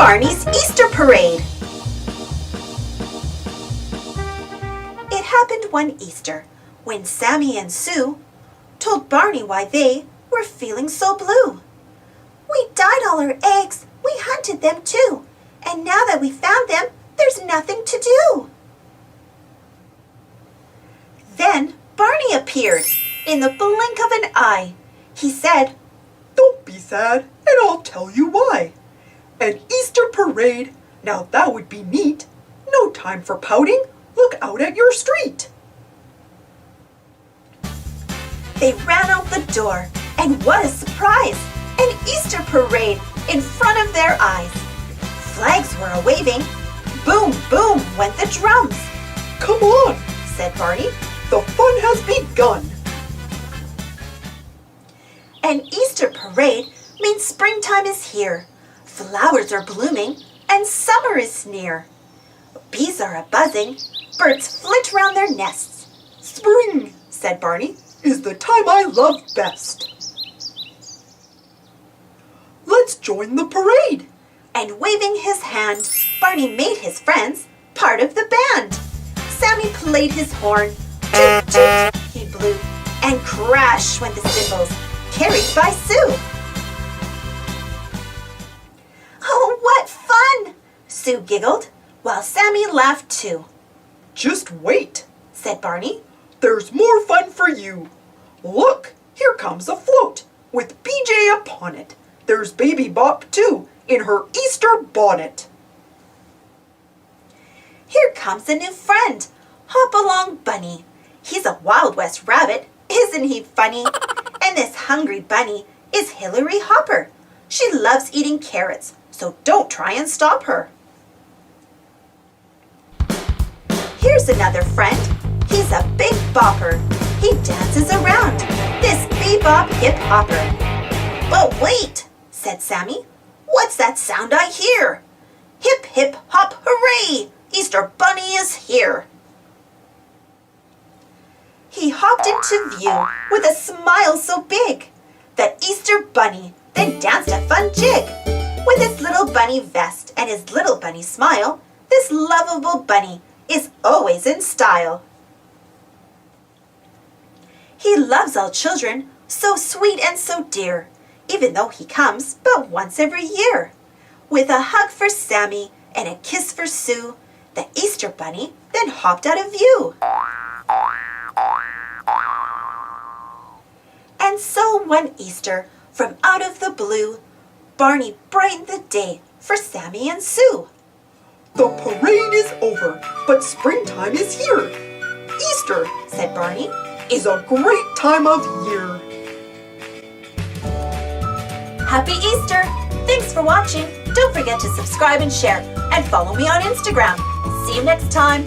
Barney's Easter Parade. It happened one Easter when Sammy and Sue told Barney why they were feeling so blue. "We dyed all our eggs, we hunted them too, and now that we found them, there's nothing to do." Then Barney appeared in the blink of an eye. He said, "Don't be sad, and I'll tell you why. An Easter parade, now that would be neat. No time for pouting, look out at your street." They ran out the door, and what a surprise! An Easter parade in front of their eyes. Flags were a-waving. Boom, boom went the drums. "Come on," said Barney. "the fun has begun." An Easter parade means springtime is here. Flowers are blooming and summer is near. Bees are a-buzzing, birds flit round their nests. "Spring," said Barney, "is the time I love best. Let's join the parade." and waving his hand, Barney made his friends part of the band. Sammy played his horn, toot toot he blew, and crash went the cymbals, carried by Sue. "Oh, what fun!" Sue giggled, while Sammy laughed too. "Just wait," said Barney. "there's more fun for you. Look, here comes a float with BJ upon it. There's Baby Bop too, in her Easter bonnet." "Here comes a new friend, Hop Along Bunny. He's a Wild West rabbit, isn't he funny? And this hungry bunny is Hillary Hopper. She loves eating carrots, so don't try and stop her." "Here's another friend. He's a big bopper. He dances around, this bebop hip hopper." "But wait," said Sammy. "What's that sound I hear? Hip hip hop hooray! Easter Bunny is here." He hopped into view with a smile so big. The Easter Bunny then danced a fun jig. With his little bunny vest and his little bunny smile, this lovable bunny is always in style. He loves all children, so sweet and so dear, even though he comes but once every year. With a hug for Sammy and a kiss for Sue, the Easter Bunny then hopped out of view. And so one Easter, from out of the blue, Barney brightened the day for Sammy and Sue. "The parade is over, but springtime is here. Easter," said Barney, "is a great time of year." Happy Easter! Thanks for watching. Don't forget to subscribe and share, and follow me on Instagram. See you next time.